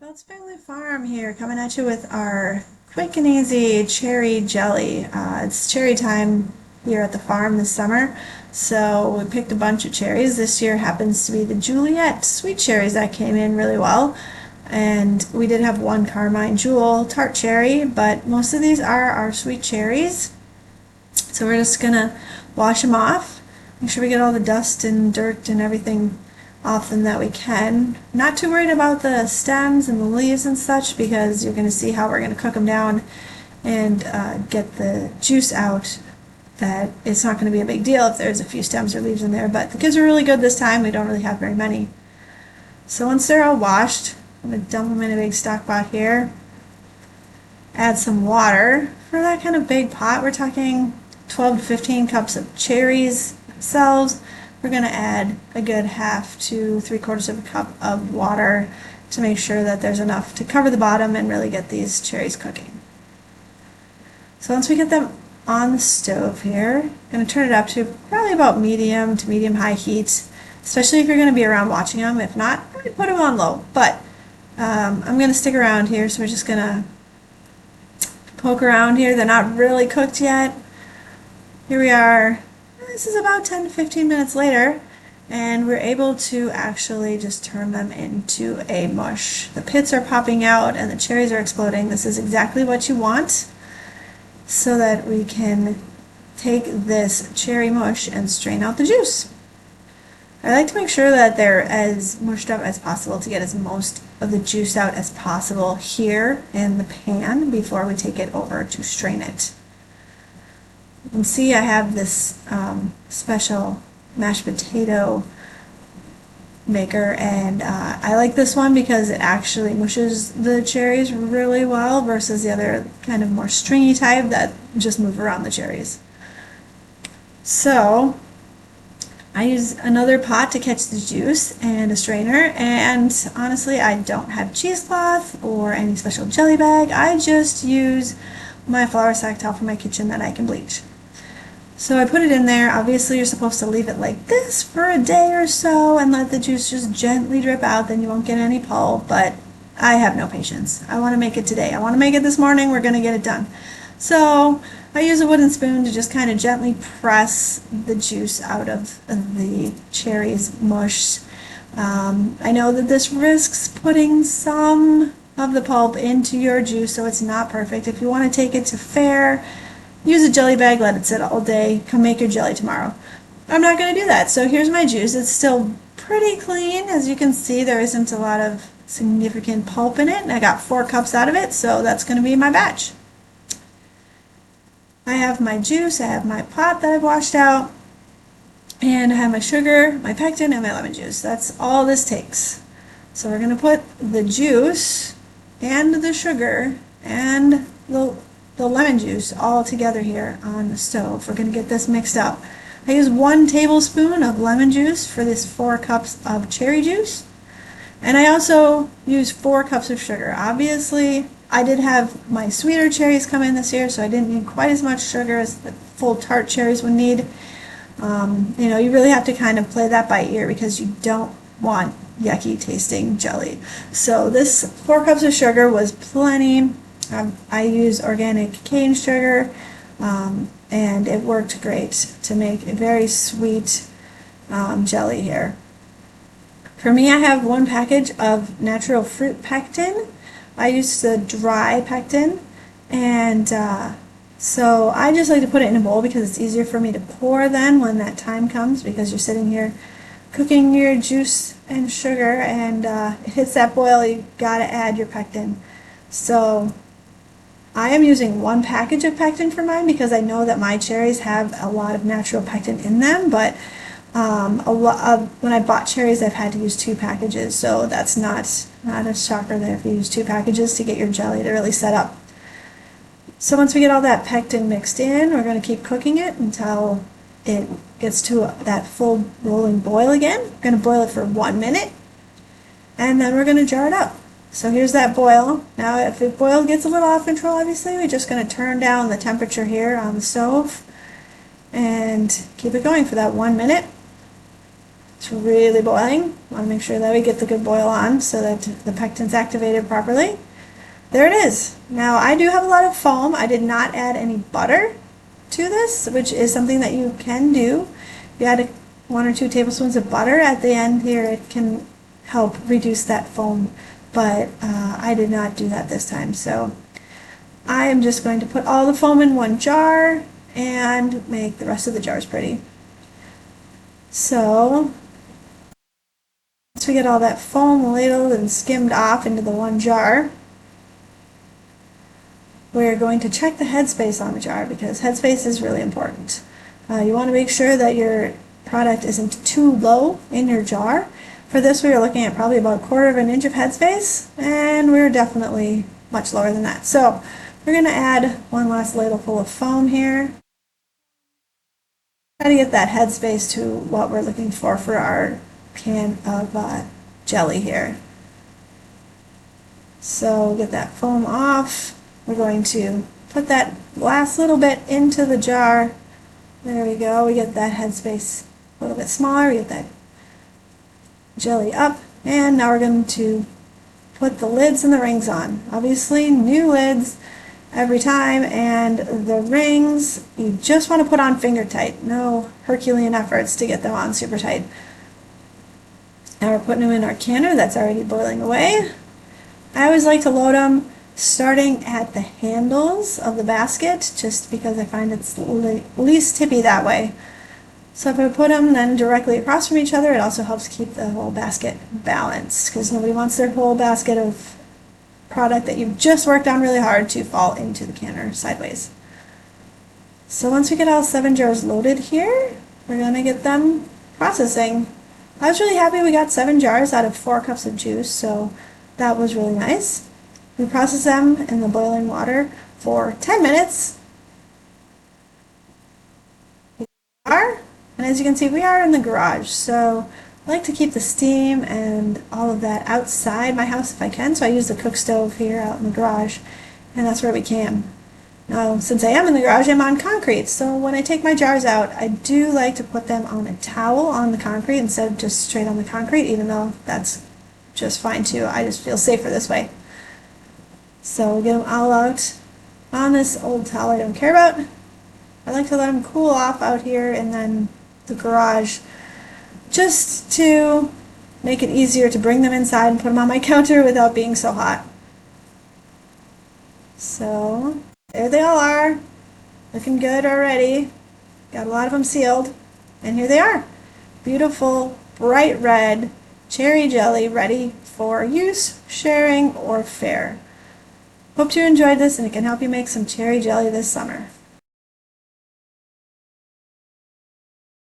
Speltz Family Farm here, coming at you with our quick and easy cherry jelly. It's cherry time here at the farm this summer, so we picked a bunch of cherries. This year happens to be the Juliet sweet cherries that came in really well, and we did have one Carmine Jewel tart cherry, but most of these are our sweet cherries. So we're just gonna wash them off, make sure we get all the dust and dirt and everything off them that we can. Not too worried about the stems and the leaves and such, because you're going to see how we're going to cook them down and get the juice out. That it's not going to be a big deal if there's a few stems or leaves in there, but the kids are really good this time. We don't really have very many. So once they're all washed, I'm going to dump them in a big stock pot here. Add some water. For that kind of big pot, we're talking 12 to 15 cups of cherries themselves. We're going to add a good half to 3/4 of a cup of water to make sure that there's enough to cover the bottom and really get these cherries cooking. So once we get them on the stove here, I'm going to turn it up to probably about medium to medium high heat, especially if you're going to be around watching them. If not, I would put them on low, but I'm going to stick around here, so we're just going to poke around here. They're not really cooked yet. Here we are. This is about 10 to 15 minutes later, and we're able to actually just turn them into a mush. The pits are popping out and the cherries are exploding. This is exactly what you want, so that we can take this cherry mush and strain out the juice. I like to make sure that they're as mushed up as possible to get as most of the juice out as possible here in the pan before we take it over to strain it. You can see I have this special mashed potato maker, and I like this one because it actually mushes the cherries really well versus the other kind of more stringy type that just move around the cherries. So I use another pot to catch the juice and a strainer, and honestly I don't have cheesecloth or any special jelly bag. I just use my flour sack towel from my kitchen that I can bleach. So I put it in there. Obviously you're supposed to leave it like this for a day or so and let the juice just gently drip out, then you won't get any pulp, but I have no patience. I want to make it today. I want to make it this morning. We're going to get it done. So I use a wooden spoon to just kind of gently press the juice out of the cherries mush. I know that this risks putting some of the pulp into your juice, so it's not perfect. If you want to take it to fair, use a jelly bag, let it sit all day, come make your jelly tomorrow. I'm not going to do that. So here's my juice. It's still pretty clean. As you can see, there isn't a lot of significant pulp in it, and I got 4 cups out of it, so that's going to be my batch. I have my juice, I have my pot that I've washed out, and I have my sugar, my pectin, and my lemon juice. That's all this takes. So we're going to put the juice and the sugar and the lemon juice all together here on the stove. We're going to get this mixed up. I use 1 tablespoon of lemon juice for this 4 cups of cherry juice, and I also use 4 cups of sugar. Obviously I did have my sweeter cherries come in this year, so I didn't need quite as much sugar as the full tart cherries would need. You really have to kind of play that by ear because you don't want yucky tasting jelly. So this 4 cups of sugar was plenty. I use organic cane sugar, and it worked great to make a very sweet jelly here. For me, I have 1 package of natural fruit pectin. I use the dry pectin, and so I just like to put it in a bowl because it's easier for me to pour then when that time comes, because you're sitting here cooking your juice and sugar, and it hits that boil, you gotta add your pectin. So I am using 1 package of pectin for mine because I know that my cherries have a lot of natural pectin in them, but when I bought cherries I've had to use 2 packages, so that's not a shocker there if you use 2 packages to get your jelly to really set up. So once we get all that pectin mixed in, we're going to keep cooking it until it gets to that full rolling boil again. We're going to boil it for 1 minute, and then we're going to jar it up. So here's that boil. Now if the boil gets a little off control, obviously we're just going to turn down the temperature here on the stove and keep it going for that 1 minute. It's really boiling. Want to make sure that we get the good boil on so that the pectin's activated properly. There it is. Now I do have a lot of foam. I did not add any butter to this, which is something that you can do. If you add 1 or 2 tablespoons of butter at the end here, it can help reduce that foam, but I did not do that this time. So I am just going to put all the foam in one jar and make the rest of the jars pretty. So once we get all that foam ladled and skimmed off into the one jar, we're going to check the headspace on the jar because headspace is really important. You want to make sure that your product isn't too low in your jar. For this we were looking at probably about 1/4 of an inch of headspace, and we're definitely much lower than that. So we're going to add one last ladleful of foam here. Try to get that headspace to what we're looking for our can of jelly here. So get that foam off. We're going to put that last little bit into the jar. There we go. We get that headspace a little bit smaller. We get that jelly up. And now we're going to put the lids and the rings on. Obviously, new lids every time. And the rings, you just want to put on finger tight. No Herculean efforts to get them on super tight. Now we're putting them in our canner that's already boiling away. I always like to load them starting at the handles of the basket, just because I find it's least tippy that way. So if I put them then directly across from each other, it also helps keep the whole basket balanced, because nobody wants their whole basket of product that you've just worked on really hard to fall into the canner sideways. So once we get all 7 jars loaded here, we're going to get them processing. I was really happy we got 7 jars out of 4 cups of juice, so that was really nice. We process them in the boiling water for 10 minutes. And as you can see, we are in the garage, so I like to keep the steam and all of that outside my house if I can, so I use the cook stove here out in the garage, and that's where we can. Now, since I am in the garage, I'm on concrete, so when I take my jars out, I do like to put them on a towel on the concrete instead of just straight on the concrete, even though that's just fine too. I just feel safer this way. So we'll get them all out on this old towel I don't care about. I like to let them cool off out here and then the garage, just to make it easier to bring them inside and put them on my counter without being so hot. So there they all are, looking good already. Got a lot of them sealed, and here they are. Beautiful, bright red cherry jelly ready for use, sharing, or fare. Hope you enjoyed this and it can help you make some cherry jelly this summer.